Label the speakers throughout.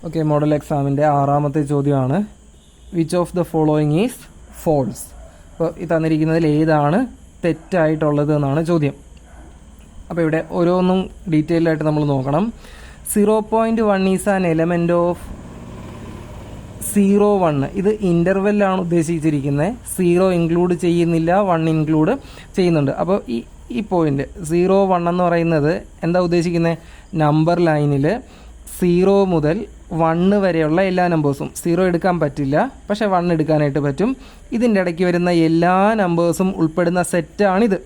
Speaker 1: Okay, model എക്സാമിൻ്റെ 6ാമത്തെ ചോദ്യമാണ്. Which of the following is false? അപ്പോൾ ഈ തന്നിരിക്കുന്നതിൽ ഏതാണ് തെറ്റായിട്ടുള്ളത് എന്നാണ് ചോദ്യം. അപ്പോൾ ഇവിടെ ഓരോന്നും ഡീറ്റെയിൽഡായിട്ട് നമ്മൾ നോക്കണം. 0.1 ഈസ് ആൻ എലമെൻറ്റ് ഓഫ് 0, 1. ഇത് ഇൻ്റർവെല്ലാണ് ഉദ്ദേശിച്ചിരിക്കുന്നത്. 0 ഇൻക്ലൂഡ് ചെയ്യുന്നില്ല, 1 ഇൻക്ലൂഡ് ചെയ്യുന്നുണ്ട്. അപ്പോൾ ഈ പോയിന്റ് 0, 1 എന്ന് പറയുന്നത് എന്താ ഉദ്ദേശിക്കുന്നത്? നമ്പർ ലൈനിൽ 0 മുതൽ 1 വരെയുള്ള എല്ലാ നമ്പേഴ്സും 0 എടുക്കാൻ പറ്റില്ല, പക്ഷേ 1 എടുക്കാനായിട്ട് പറ്റും. ഇതിൻ്റെ ഇടയ്ക്ക് വരുന്ന എല്ലാ നമ്പേഴ്സും ഉൾപ്പെടുന്ന സെറ്റാണിത്.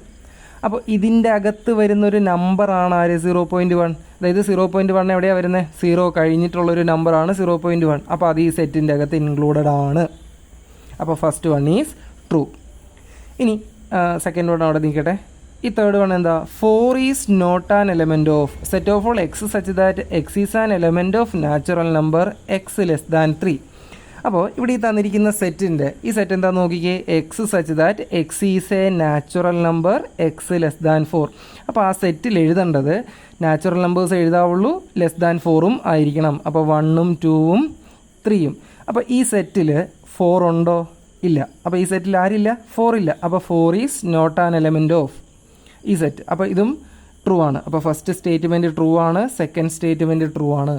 Speaker 1: അപ്പോൾ ഇതിൻ്റെ അകത്ത് വരുന്നൊരു നമ്പറാണ് ആര്? 0.1. അതായത് 0.1 എവിടെയാണ് വരുന്നത്? 0 കഴിഞ്ഞിട്ടുള്ളൊരു നമ്പറാണ് 0.1. അപ്പോൾ അത് ഈ സെറ്റിൻ്റെ അകത്ത് ഇൻക്ലൂഡഡ് ആണ്. അപ്പോൾ ഫസ്റ്റ് വൺ ഈസ് ട്രൂ. ഇനി സെക്കൻഡ് വൺ അവിടെ നിൽക്കട്ടെ. ഈ തേർഡ് വൺ എന്താ? 4 is not an element of set of all x such that x is an element of natural number x less than 3. അപ്പോൾ ഇവിടെ ഈ തന്നിരിക്കുന്ന സെറ്റിൻ്റെ ഈ സെറ്റ് എന്താ നോക്കിക്കേ? X such that x is A natural number x less than 4. അപ്പോൾ ആ സെറ്റിൽ എഴുതേണ്ടത് നാച്ചുറൽ നമ്പേഴ്സ് എഴുതാവുള്ളൂ, ലെസ് ദാൻ 4ഉം ആയിരിക്കണം. അപ്പോൾ 1ഉം 2ഉം 3ഉം. അപ്പോൾ ഈ സെറ്റിൽ 4 ഉണ്ടോ? ഇല്ല. അപ്പോൾ ഈ സെറ്റിൽ ആരില്ല? 4 ഇല്ല. അപ്പോൾ 4 is not an element of ഈ സെറ്റ്. അപ്പോൾ ഇതും ട്രൂ ആണ്. അപ്പോൾ ഫസ്റ്റ് സ്റ്റേറ്റ്മെൻറ്റ് ട്രൂ ആണ്, സെക്കൻഡ് സ്റ്റേറ്റ്മെൻറ്റ് ട്രൂ ആണ്.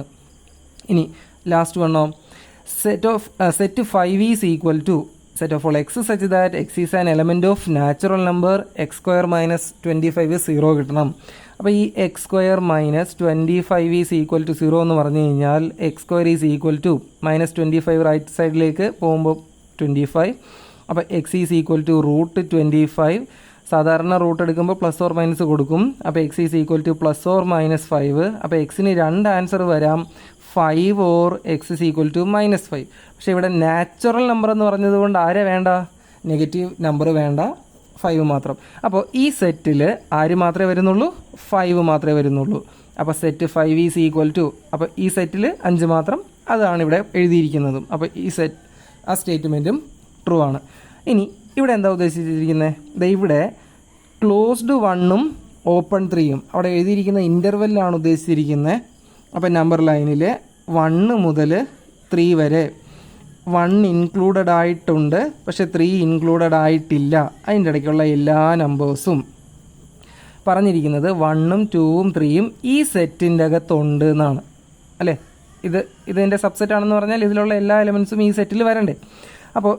Speaker 1: ഇനി ലാസ്റ്റ് വണ്ണോ? Set 5 is equal to set of all x such that x is an element of natural number x square minus 25 0 കിട്ടണം. അപ്പോൾ ഈ x square minus 25 is equal to 0 എന്ന് പറഞ്ഞു കഴിഞ്ഞാൽ x square is equal to -25 right സൈഡിലേക്ക് പോകുമ്പോൾ 25. അപ്പോൾ x is equal to √25. സാധാരണ റൂട്ട് എടുക്കുമ്പോൾ പ്ലസ് ഓർ മൈനസ് കൊടുക്കും. അപ്പോൾ x is equal to plus or minus 5. അപ്പോൾ എക്സിന് 2 ആൻസർ വരാം, 5 or x is equal to -5. പക്ഷേ ഇവിടെ നാച്ചുറൽ നമ്പർ എന്ന് പറഞ്ഞത് കൊണ്ട് ആരെ വേണ്ട? നെഗറ്റീവ് നമ്പർ വേണ്ട, 5 മാത്രം. അപ്പോൾ ഈ സെറ്റിൽ ആര് മാത്രമേ വരുന്നുള്ളൂ? 5 മാത്രമേ വരുന്നുള്ളൂ. അപ്പോൾ സെറ്റ് 5 ഈസ് ഈക്വൽ ടു, അപ്പോൾ ഈ സെറ്റിൽ 5 മാത്രം, അതാണ് ഇവിടെ എഴുതിയിരിക്കുന്നതും. അപ്പോൾ ഈ ആ സ്റ്റേറ്റ്മെൻറ്റും ട്രൂ ആണ്. ഇനി ഇവിടെ എന്താ ഉദ്ദേശിച്ചിരിക്കുന്നത്? ഇവിടെ ക്ലോസ്ഡ് 1ഉം ഓപ്പൺ 3ഉം അവിടെ എഴുതിയിരിക്കുന്ന ഇൻ്റർവെല്ലാണ് ഉദ്ദേശിച്ചിരിക്കുന്നത്. അപ്പോൾ നമ്പർ ലൈനിൽ 1 മുതൽ 3 വരെ 1 ഇൻക്ലൂഡഡ് ആയിട്ടുണ്ട്, പക്ഷേ 3 ഇൻക്ലൂഡഡ് ആയിട്ടില്ല. അതിൻ്റെ ഇടയ്ക്കുള്ള എല്ലാ നമ്പേഴ്സും പറഞ്ഞിരിക്കുന്നത് 1ഉം 2ഉം 3ഉം ഈ സെറ്റിൻ്റെ അകത്തുണ്ട് എന്നാണ്, അല്ലേ? ഇതിൻ്റെ സബ്സെറ്റ് ആണെന്ന് പറഞ്ഞാൽ ഇതിലുള്ള എല്ലാ എലമെൻസും ഈ സെറ്റിൽ വരണ്ടേ. അപ്പോൾ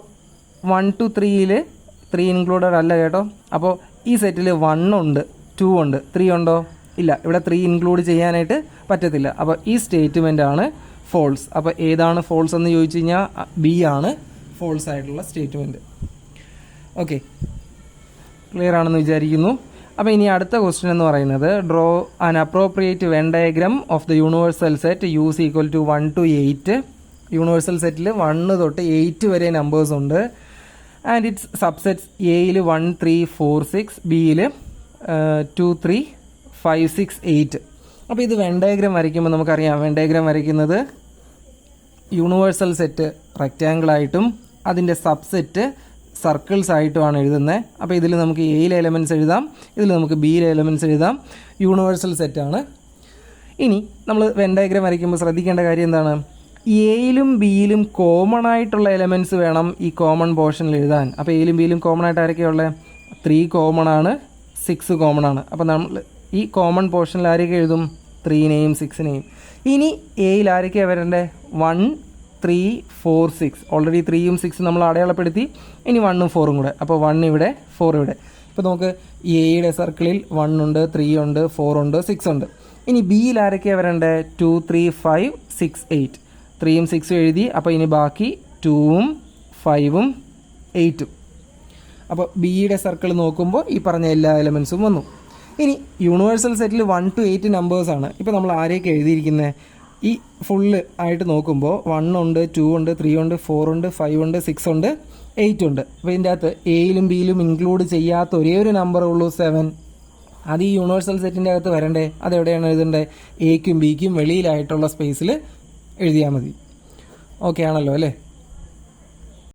Speaker 1: 1 to 3ൽ 3 ഇൻക്ലൂഡഡ് അല്ല കേട്ടോ. അപ്പോൾ ഈ സെറ്റിൽ 1 ഉണ്ട്, 2 ഉണ്ട്, 3 ഉണ്ടോ? ഇല്ല. ഇവിടെ 3 ഇൻക്ലൂഡ് ചെയ്യാനായിട്ട് പറ്റത്തില്ല. അപ്പോൾ ഈ സ്റ്റേറ്റ്മെൻ്റ് ആണ് ഫോൾസ്. അപ്പോൾ ഏതാണ് ഫോൾസ് എന്ന് ചോദിച്ചു കഴിഞ്ഞാൽ ബി ആണ് ഫോൾസ് ആയിട്ടുള്ള സ്റ്റേറ്റ്മെൻറ്റ്. ഓക്കെ, ക്ലിയർ ആണെന്ന് വിചാരിക്കുന്നു. അപ്പോൾ ഇനി അടുത്ത ക്വസ്റ്റ്യൻ എന്ന് പറയുന്നത് draw an appropriate Venn diagram of the universal set U is equal to 1 to 8. Universal സെറ്റിൽ 1 തൊട്ട് 8 വരെ നമ്പേഴ്സ് ഉണ്ട്. ആൻഡ് ഇറ്റ്സ് സബ്സെറ്റ്സ് എയിൽ 1 3 4 6, ബിയിൽ 2 3 5 6 8. അപ്പോൾ ഇത് വെൻ ഡയഗ്രാം വരയ്ക്കുമ്പോൾ നമുക്കറിയാം, വെൻ ഡയഗ്രാം വരയ്ക്കുന്നത് യൂണിവേഴ്സൽ സെറ്റ് റെക്റ്റാങ്കിളായിട്ടും അതിൻ്റെ സബ്സെറ്റ് സർക്കിൾസ് ആയിട്ടുമാണ് എഴുതുന്നത്. അപ്പോൾ ഇതിൽ നമുക്ക് എയിലെ എലമെൻറ്റ്സ് എഴുതാം, ഇതിൽ നമുക്ക് ബിയിലെ എലമെൻറ്റ്സ് എഴുതാം. യൂണിവേഴ്സൽ സെറ്റാണ്. ഇനി നമ്മൾ വെൻ ഡയഗ്രാം വരയ്ക്കുമ്പോൾ ശ്രദ്ധിക്കേണ്ട കാര്യം എന്താണ്? എയിലും ബിയിലും കോമൺ ആയിട്ടുള്ള എലമെൻറ്റ്സ് വേണം ഈ കോമൺ പോർഷനിൽ എഴുതാൻ. അപ്പോൾ എയിലും ബിയിലും കോമൺ ആയിട്ട് ആരൊക്കെയുള്ളത്? 3 കോമൺ ആണ്, 6 കോമൺ ആണ്. അപ്പോൾ നമ്മൾ ഈ കോമൺ പോർഷനിൽ ആരൊക്കെ എഴുതും? 3നെയും 6നെയും. ഇനി എയിൽ ആരൊക്കെയാണ് വരേണ്ടത്? 1 3 4 6. ഓൾറെഡി 3ഉം 6ഉം നമ്മൾ അടയാളപ്പെടുത്തി. ഇനി 1ഉം 4ഉം കൂടെ. അപ്പോൾ 1 ഇവിടെ, 4 ഇവിടെ. ഇപ്പോൾ നമുക്ക് എയുടെ സർക്കിളിൽ 1 ഉണ്ട്, 3 ഉണ്ട്, 4 ഉണ്ട്, 6 ഉണ്ട്. ഇനി ബിയിൽ ആരൊക്കെയാണ് വരേണ്ടത്? 2 3 5 6 8. 3ഉം 6ഉം എഴുതി. അപ്പോൾ ഇനി ബാക്കി 2ഉം 5ഉം 8ഉം. അപ്പോൾ ബിയുടെ സർക്കിൾ നോക്കുമ്പോൾ ഈ പറഞ്ഞ എല്ലാ എലമെൻസും വന്നു. ഇനി യൂണിവേഴ്സൽ സെറ്റിൽ 1 to 8 നമ്പേഴ്സാണ്. ഇപ്പോൾ നമ്മൾ ആരെയൊക്കെ എഴുതിയിരിക്കുന്നത്? ഈ ഫുള്ള് ആയിട്ട് നോക്കുമ്പോൾ 1 ഉണ്ട്, 2 ഉണ്ട്, 3 ഉണ്ട്, 4 ഉണ്ട്, 5 ഉണ്ട്, 6 ഉണ്ട്, 8 ഉണ്ട്. അപ്പോൾ ഇതിൻ്റെ അകത്ത് എയിലും ബിയിലും ഇൻക്ലൂഡ് ചെയ്യാത്ത ഒരേ ഒരു നമ്പറേ ഉള്ളൂ, 7. അത് ഈ യൂണിവേഴ്സൽ സെറ്റിൻ്റെ അകത്ത് വരണ്ടേ? അതെവിടെയാണ് എഴുതേണ്ടത്? എക്കും ബിക്കും വെളിയിലായിട്ടുള്ള സ്പേസിൽ എഴുതിയാൽ മതി. ഓക്കെ ആണല്ലോ അല്ലേ?